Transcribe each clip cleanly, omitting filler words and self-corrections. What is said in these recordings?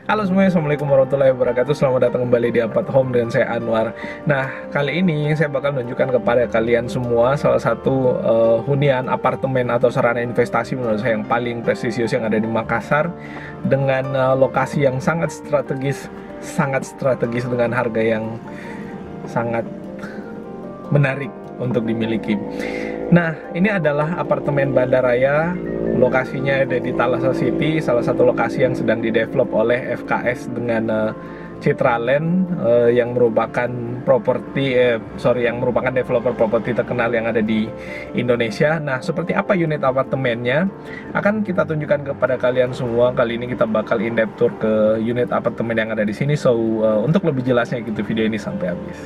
Halo semuanya, Assalamualaikum warahmatullahi wabarakatuh. Selamat datang kembali di Apart Home dengan saya Anwar. Nah, kali ini saya bakal menunjukkan kepada kalian semua salah satu hunian apartemen atau sarana investasi menurut saya yang paling prestisius yang ada di Makassar, dengan lokasi yang sangat strategis dengan harga yang sangat menarik untuk dimiliki. Nah, ini adalah apartemen Bandaraya. Lokasinya ada di Thalassa City, salah satu lokasi yang sedang didevelop oleh FKS dengan Citraland, yang merupakan developer properti terkenal yang ada di Indonesia. Nah, seperti apa unit apartemennya akan kita tunjukkan kepada kalian semua. Kali ini kita bakal in-depth tour ke unit apartemen yang ada di sini. So, untuk lebih jelasnya gitu video ini sampai habis.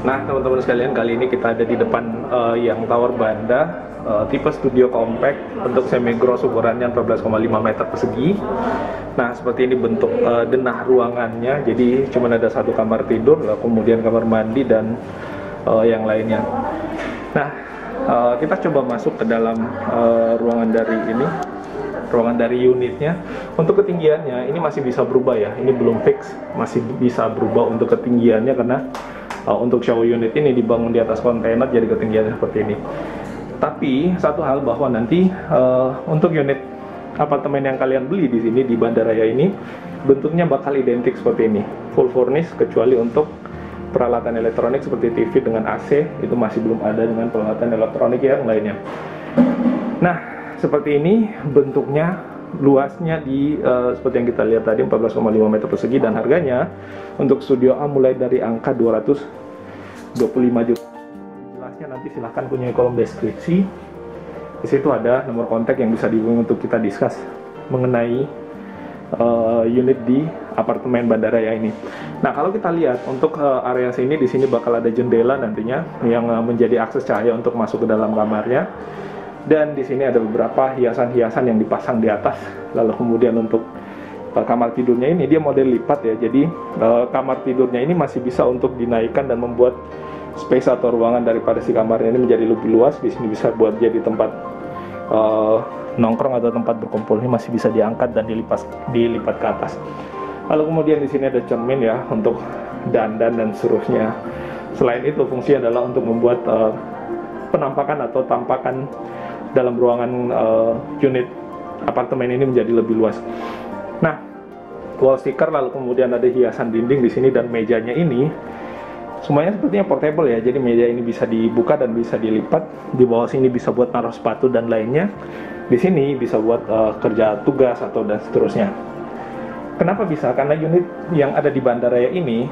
Nah, teman-teman sekalian, kali ini kita ada di depan yang Tower Banda, tipe studio compact, bentuk semi gross, ukurannya 14,5 meter persegi. Nah, seperti ini bentuk denah ruangannya. Jadi cuma ada satu kamar tidur, kemudian kamar mandi dan yang lainnya. Nah, kita coba masuk ke dalam ruangan dari unitnya. Untuk ketinggiannya ini masih bisa berubah ya, ini belum fix, masih bisa berubah untuk ketinggiannya karena untuk show unit ini dibangun di atas kontainer, jadi ketinggiannya seperti ini. Tapi satu hal bahwa nanti untuk unit apartemen yang kalian beli di sini di Bandaraya ini bentuknya bakal identik seperti ini, full furnish, kecuali untuk peralatan elektronik seperti TV dengan AC itu masih belum ada dengan peralatan elektronik yang lainnya. Nah, seperti ini bentuknya, luasnya di seperti yang kita lihat tadi 14,5 meter persegi, dan harganya untuk studio A mulai dari angka 225 juta. Jelasnya nanti silahkan kunjungi kolom deskripsi. Di situ ada nomor kontak yang bisa dihubungi untuk kita discuss mengenai unit di apartemen Bandaraya ini. Nah, kalau kita lihat untuk area sini, di sini bakal ada jendela nantinya yang menjadi akses cahaya untuk masuk ke dalam kamarnya. Dan di sini ada beberapa hiasan-hiasan yang dipasang di atas. Lalu kemudian untuk kamar tidurnya ini dia model lipat ya. Jadi kamar tidurnya ini masih bisa untuk dinaikkan dan membuat space atau ruangan daripada si kamarnya ini menjadi lebih luas. Di sini bisa buat jadi tempat nongkrong atau tempat berkumpul. Ini masih bisa diangkat dan dilipat ke atas. Lalu kemudian di sini ada cermin ya untuk dandan dan seterusnya. Selain itu, fungsinya adalah untuk membuat penampakan atau tampakan dalam ruangan unit apartemen ini menjadi lebih luas. Nah, wall sticker, lalu kemudian ada hiasan dinding di sini, dan mejanya ini semuanya sepertinya portable ya. Jadi meja ini bisa dibuka dan bisa dilipat. Di bawah sini bisa buat naruh sepatu dan lainnya. Di sini bisa buat kerja tugas atau dan seterusnya. Kenapa bisa? Karena unit yang ada di Bandaraya ini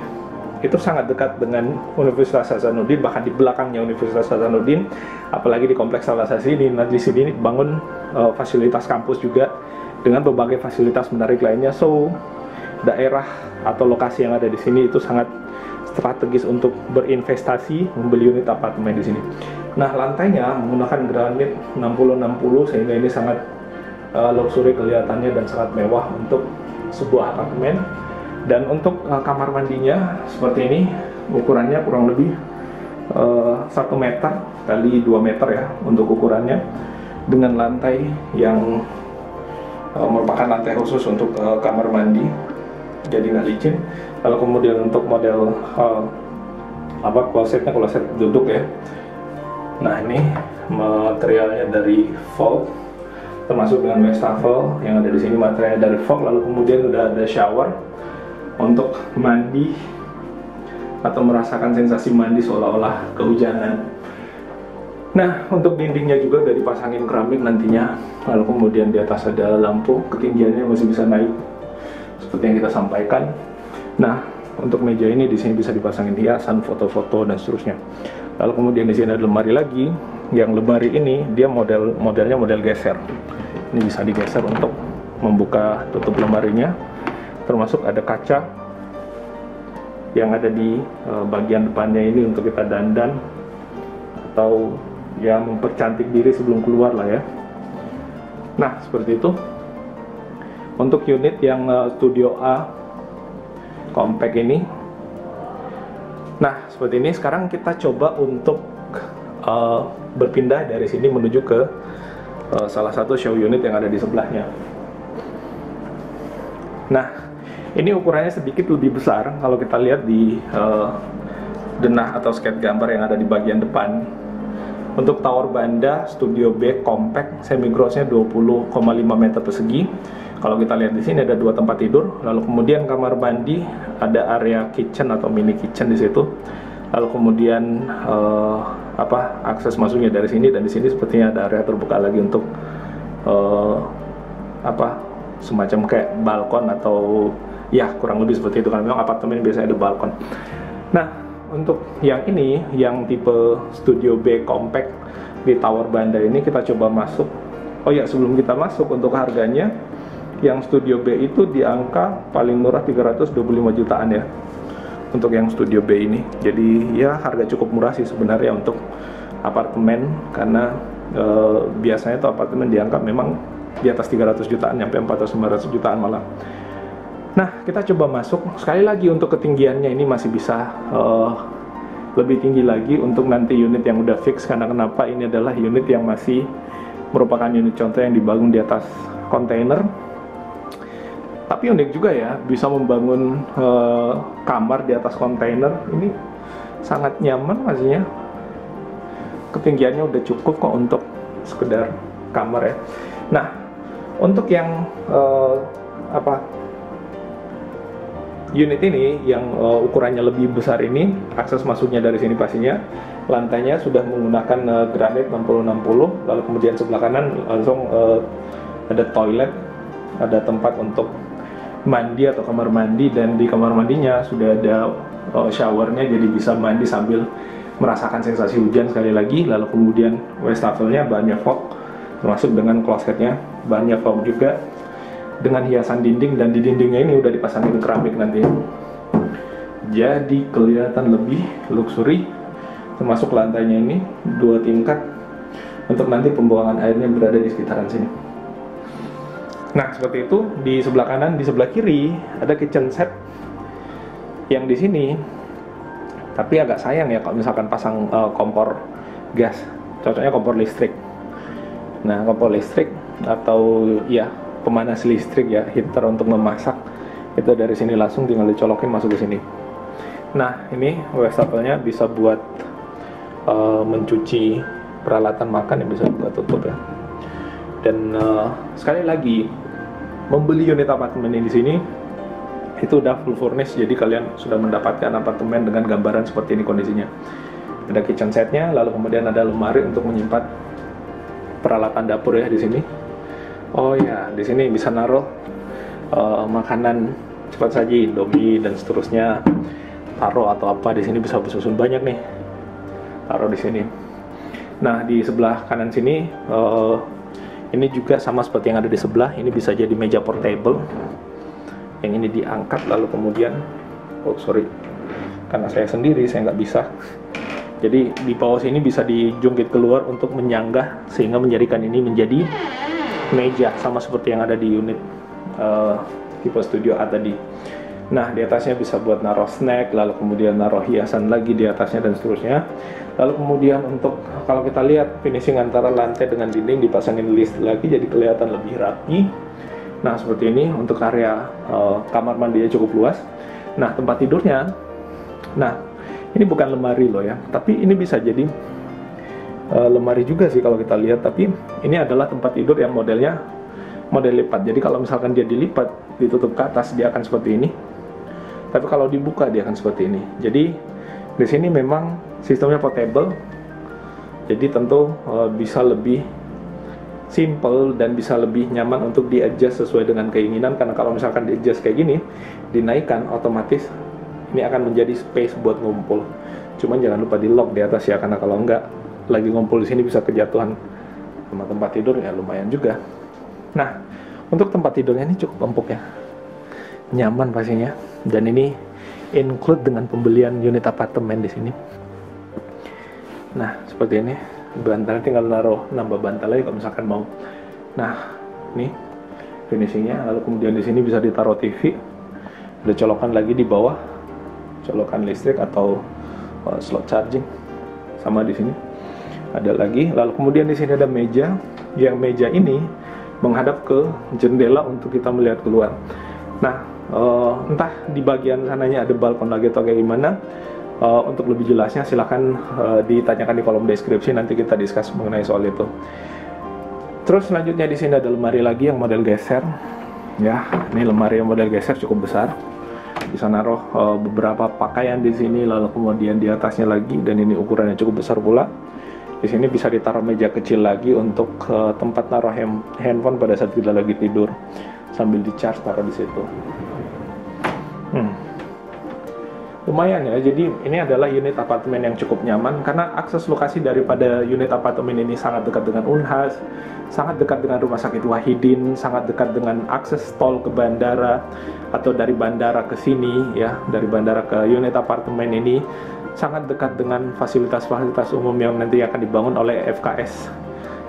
itu sangat dekat dengan Universitas Hasanuddin, bahkan di belakangnya Universitas Hasanuddin, apalagi di kompleks Thalassa sini. Nah, di sini bangun fasilitas kampus juga dengan berbagai fasilitas menarik lainnya. So, daerah atau lokasi yang ada di sini itu sangat strategis untuk berinvestasi membeli unit apartemen di sini. Nah, lantainya menggunakan granit 60-60 sehingga ini sangat luxury kelihatannya dan sangat mewah untuk sebuah apartemen. Dan untuk kamar mandinya seperti ini, ukurannya kurang lebih 1 meter kali 2 meter ya untuk ukurannya, dengan lantai yang merupakan lantai khusus untuk kamar mandi, jadi nggak licin. Lalu kemudian untuk model klosetnya kloset duduk ya. Nah, ini materialnya dari Vogue, termasuk dengan wastafel yang ada di sini materialnya dari Vogue. Lalu kemudian udah ada shower untuk mandi atau merasakan sensasi mandi seolah-olah kehujanan. Nah, untuk dindingnya juga udah dipasangin keramik nantinya. Lalu kemudian di atas ada lampu, ketinggiannya masih bisa naik seperti yang kita sampaikan. Nah, untuk meja ini di sini bisa dipasangin hiasan, foto-foto dan seterusnya. Lalu kemudian di sini ada lemari lagi. Yang lemari ini dia modelnya model geser. Ini bisa digeser untuk membuka tutup lemarinya. Termasuk ada kaca yang ada di bagian depannya ini untuk kita dandan atau ya mempercantik diri sebelum keluar lah ya. Nah, seperti itu untuk unit yang Studio A compact ini. Nah, seperti ini. Sekarang kita coba untuk berpindah dari sini menuju ke salah satu show unit yang ada di sebelahnya. Nah, ini ukurannya sedikit lebih besar kalau kita lihat di denah atau sketch gambar yang ada di bagian depan. Untuk tower banda Studio B compact semi grossnya 20,5 meter persegi. Kalau kita lihat di sini ada 2 tempat tidur, lalu kemudian kamar mandi, ada area kitchen atau mini kitchen di situ. Lalu kemudian akses masuknya dari sini, dan di sini sepertinya ada area terbuka lagi untuk semacam kayak balkon atau ya kurang lebih seperti itu, karena memang apartemen biasanya ada balkon. Nah, untuk yang ini, yang tipe Studio B compact di tower banda ini kita coba masuk. Oh ya, sebelum kita masuk, untuk harganya yang Studio B itu di angka paling murah 325 jutaan ya untuk yang Studio B ini. Jadi ya harga cukup murah sih sebenarnya untuk apartemen, karena biasanya tuh apartemen dianggap memang di atas 300 jutaan, sampai 400-500 jutaan malah. Nah, kita coba masuk. Sekali lagi untuk ketinggiannya ini masih bisa lebih tinggi lagi untuk nanti unit yang udah fix. Karena kenapa? Ini adalah unit yang masih merupakan unit contoh yang dibangun di atas kontainer. Tapi unik juga ya, bisa membangun kamar di atas kontainer. Ini sangat nyaman maksudnya. Ketinggiannya udah cukup kok untuk sekedar kamar ya. Nah, untuk yang unit ini yang ukurannya lebih besar ini, akses masuknya dari sini pastinya. Lantainya sudah menggunakan granit 60-60, lalu kemudian sebelah kanan langsung ada toilet, ada tempat untuk mandi atau kamar mandi, dan di kamar mandinya sudah ada showernya, jadi bisa mandi sambil merasakan sensasi hujan sekali lagi. Lalu kemudian wastafelnya bahannya fog, termasuk dengan klosetnya bahannya fog juga, dengan hiasan dinding, dan di dindingnya ini udah dipasangin keramik nanti, jadi kelihatan lebih luxury. Termasuk lantainya ini 2 tingkat untuk nanti pembuangan airnya berada di sekitaran sini. Nah, seperti itu. Di sebelah kanan, di sebelah kiri ada kitchen set yang di sini. Tapi agak sayang ya kalau misalkan pasang kompor gas, cocoknya kompor listrik. Nah, kompor listrik atau ya pemanas listrik ya, heater untuk memasak, itu dari sini langsung tinggal dicolokin masuk ke sini. Nah, ini wastafelnya bisa buat mencuci peralatan makan, yang bisa buat tutup ya. Dan sekali lagi, membeli unit apartemen ini di sini itu udah full furnished, jadi kalian sudah mendapatkan apartemen dengan gambaran seperti ini kondisinya. Ada kitchen setnya, lalu kemudian ada lemari untuk menyimpan peralatan dapur ya di sini. Oh ya, di sini bisa naruh makanan cepat saji, Indomie dan seterusnya. Taruh atau apa di sini bisa bersusun banyak nih. Taruh di sini. Nah, di sebelah kanan sini ini juga sama seperti yang ada di sebelah. Ini bisa jadi meja portable. Yang ini diangkat lalu kemudian, karena saya sendiri saya nggak bisa. Jadi di bawah sini bisa dijungkit keluar untuk menyanggah, sehingga menjadikan ini menjadi meja sama seperti yang ada di unit tipe Studio A tadi. Nah, di atasnya bisa buat naruh snack, lalu kemudian naruh hiasan lagi di atasnya dan seterusnya. Lalu kemudian untuk kalau kita lihat finishing antara lantai dengan dinding dipasangin list lagi, jadi kelihatan lebih rapi. Nah, seperti ini untuk area kamar mandinya cukup luas. Nah, tempat tidurnya, nah ini bukan lemari loh ya, tapi ini bisa jadi lemari juga sih kalau kita lihat. Tapi ini adalah tempat tidur yang modelnya model lipat. Jadi kalau misalkan dia dilipat, ditutup ke atas, dia akan seperti ini. Tapi kalau dibuka dia akan seperti ini. Jadi di sini memang sistemnya portable. Jadi tentu bisa lebih simple dan bisa lebih nyaman untuk di-adjust sesuai dengan keinginan, karena kalau misalkan di-adjust kayak gini, dinaikkan, otomatis ini akan menjadi space buat ngumpul. Cuman jangan lupa di lock di atas ya, karena kalau enggak lagi ngumpul di sini bisa kejatuhan sama tempat tidur ya, lumayan juga. Nah, untuk tempat tidurnya ini cukup empuk ya, nyaman pastinya, dan ini include dengan pembelian unit apartemen di sini. Nah, seperti ini. Bantalnya tinggal nambah bantal lagi kalau misalkan mau. Nah, ini finishingnya. Lalu kemudian di sini bisa ditaruh TV. Ada colokan lagi di bawah, colokan listrik atau slot charging. Sama di sini ada lagi. Lalu kemudian di sini ada meja. Yang meja ini menghadap ke jendela untuk kita melihat keluar. Nah, entah di bagian sananya ada balkon lagi atau kayak gimana. Untuk lebih jelasnya silahkan ditanyakan di kolom deskripsi, nanti kita discuss mengenai soal itu. Terus selanjutnya di sini ada lemari lagi yang model geser. Ya, ini lemari yang model geser cukup besar. Bisa naruh beberapa pakaian di sini, lalu kemudian di atasnya lagi, dan ini ukurannya cukup besar pula. Di sini bisa ditaruh meja kecil lagi untuk tempat naruh handphone pada saat kita lagi tidur sambil di charge, taruh di situ. Lumayan ya, jadi ini adalah unit apartemen yang cukup nyaman karena akses lokasi daripada unit apartemen ini sangat dekat dengan Unhas, sangat dekat dengan Rumah Sakit Wahidin, sangat dekat dengan akses tol ke bandara, atau dari bandara ke sini ya, dari bandara ke unit apartemen ini sangat dekat dengan fasilitas-fasilitas umum yang nanti akan dibangun oleh FKS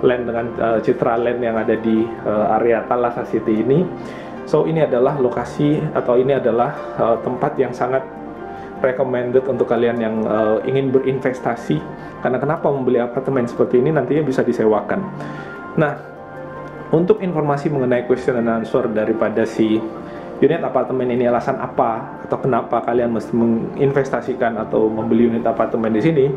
Land dengan Citra Land yang ada di area Thalassa City ini. So ini adalah lokasi atau ini adalah tempat yang sangat recommended untuk kalian yang ingin berinvestasi. Karena kenapa membeli apartemen seperti ini, nantinya bisa disewakan. Nah, untuk informasi mengenai question and answer daripada si unit apartemen ini, alasan apa atau kenapa kalian mesti menginvestasikan atau membeli unit apartemen di sini,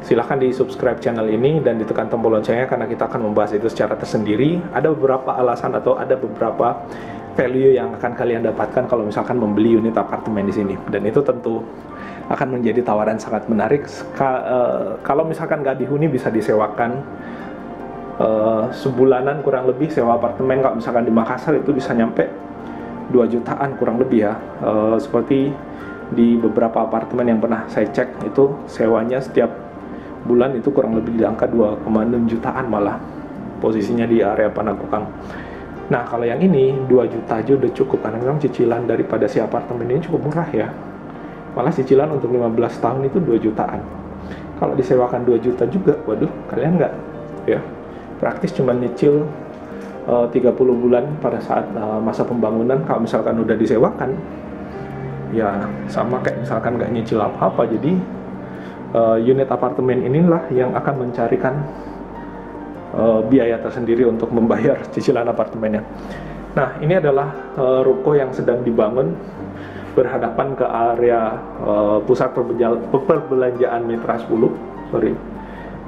silahkan di subscribe channel ini dan ditekan tombol loncengnya, karena kita akan membahas itu secara tersendiri. Ada beberapa alasan atau ada beberapa value yang akan kalian dapatkan kalau misalkan membeli unit apartemen di sini, dan itu tentu akan menjadi tawaran sangat menarik. Kalau misalkan nggak dihuni, bisa disewakan sebulanan kurang lebih sewa apartemen. Kalau misalkan di Makassar itu bisa nyampe 2 jutaan kurang lebih ya. Seperti di beberapa apartemen yang pernah saya cek, itu sewanya setiap bulan itu kurang lebih di angka 2,6 jutaan malah, posisinya di area Panakukang. Nah, kalau yang ini 2 juta aja udah cukup, karena memang cicilan daripada si apartemen ini cukup murah ya. Malah cicilan untuk 15 tahun itu 2 jutaan. Kalau disewakan 2 juta juga, waduh, kalian nggak ya, praktis cuma nyicil 30 bulan pada saat masa pembangunan. Kalau misalkan udah disewakan, ya sama kayak misalkan nggak nyicil apa-apa. Jadi unit apartemen inilah yang akan mencarikan biaya tersendiri untuk membayar cicilan apartemennya. Nah, ini adalah ruko yang sedang dibangun berhadapan ke area pusat perbelanjaan Mitra 10.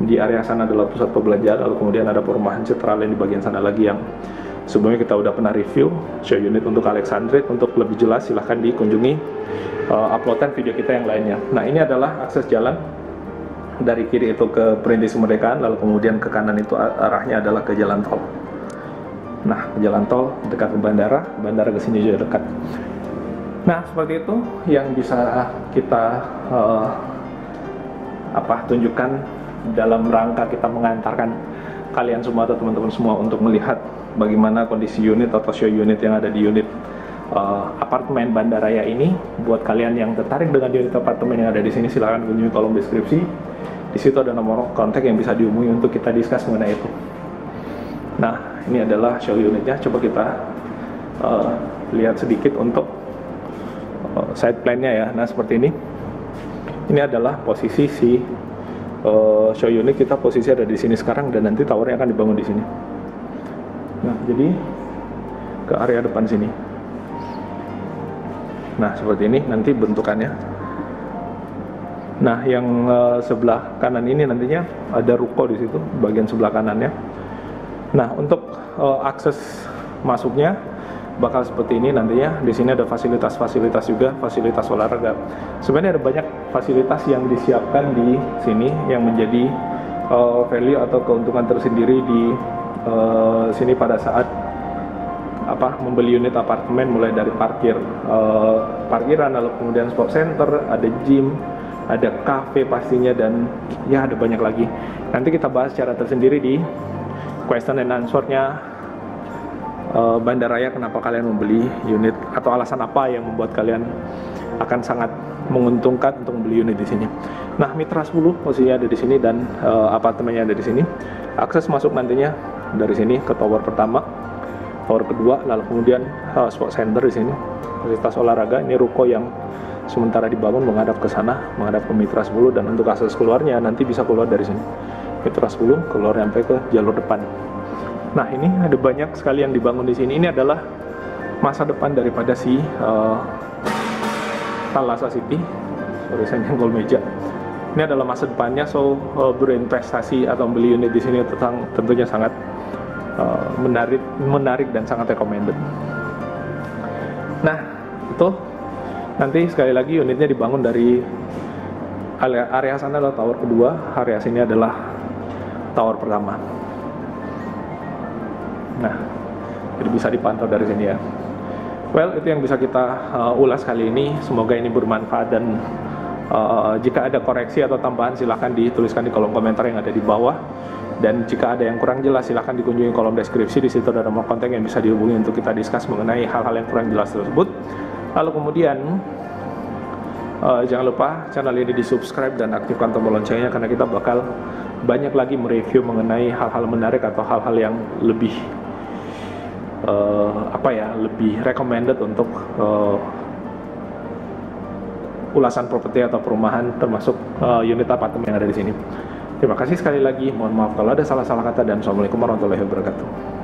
Di area sana adalah pusat perbelanjaan, lalu kemudian ada perumahan Citra Land di bagian sana lagi yang sebelumnya kita udah pernah review, show unit untuk Alexandrite. Untuk lebih jelas silahkan dikunjungi uploadan video kita yang lainnya. Nah, ini adalah akses jalan. Dari kiri itu ke Perintis Kemerdekaan, lalu kemudian ke kanan itu arahnya adalah ke jalan tol. Nah, jalan tol dekat ke bandara ke sini juga dekat. Nah, seperti itu yang bisa kita tunjukkan dalam rangka kita mengantarkan kalian semua atau teman-teman semua untuk melihat bagaimana kondisi unit atau show unit yang ada di unit apartemen Bandaraya ini. Buat kalian yang tertarik dengan unit apartemen yang ada di sini, silahkan kunjungi kolom deskripsi. Di situ ada nomor kontak yang bisa dihubungi untuk kita discuss mengenai itu. Nah, ini adalah show unitnya. Coba kita lihat sedikit untuk side plan-nya ya. Nah, seperti ini. Ini adalah posisi si show unit kita. Posisi ada di sini sekarang, dan nanti towernya akan dibangun di sini. Nah, jadi ke area depan sini. Nah, seperti ini nanti bentukannya. Nah, yang sebelah kanan ini nantinya ada ruko di situ, bagian sebelah kanannya. Nah, untuk akses masuknya bakal seperti ini nantinya. Di sini ada fasilitas-fasilitas juga, fasilitas olahraga. Sebenarnya ada banyak fasilitas yang disiapkan di sini yang menjadi value atau keuntungan tersendiri di sini pada saat membeli unit apartemen, mulai dari parkiran, lalu kemudian sport center, ada gym, ada cafe pastinya, dan ya ada banyak lagi. Nanti kita bahas secara tersendiri di question and answer-nya Bandaraya, kenapa kalian membeli unit atau alasan apa yang membuat kalian akan sangat menguntungkan untuk membeli unit di sini. Nah, Mitra 10 posisinya ada di sini dan apartemennya ada di sini. Akses masuk nantinya dari sini ke tower pertama, tower kedua, lalu kemudian sport center di sini, fasilitas olahraga. Ini ruko yang sementara dibangun menghadap ke sana, menghadap ke Mitra 10, dan untuk akses keluarnya nanti bisa keluar dari sini. Mitra 10 keluar sampai ke jalur depan. Nah, ini ada banyak sekali yang dibangun di sini. Ini adalah masa depan daripada si Thalassa City. Sorry, saya nyenggol meja. Ini adalah masa depannya, so berinvestasi atau membeli unit di sini tentunya sangat menarik dan sangat recommended. Nah, itu nanti sekali lagi unitnya dibangun dari area sana adalah tower kedua, area sini adalah tower pertama. Nah, jadi bisa dipantau dari sini ya. Well, itu yang bisa kita ulas kali ini. Semoga ini bermanfaat, dan jika ada koreksi atau tambahan silahkan dituliskan di kolom komentar yang ada di bawah. Dan jika ada yang kurang jelas silahkan dikunjungi kolom deskripsi. Di situ ada nomor kontak yang bisa dihubungi untuk kita diskus mengenai hal-hal yang kurang jelas tersebut. Lalu kemudian jangan lupa channel ini di subscribe dan aktifkan tombol loncengnya, karena kita bakal banyak lagi mereview mengenai hal-hal menarik atau hal-hal yang lebih lebih recommended untuk ulasan properti atau perumahan, termasuk unit apartemen yang ada di sini. Terima kasih sekali lagi, mohon maaf kalau ada salah-salah kata, dan assalamualaikum warahmatullahi wabarakatuh.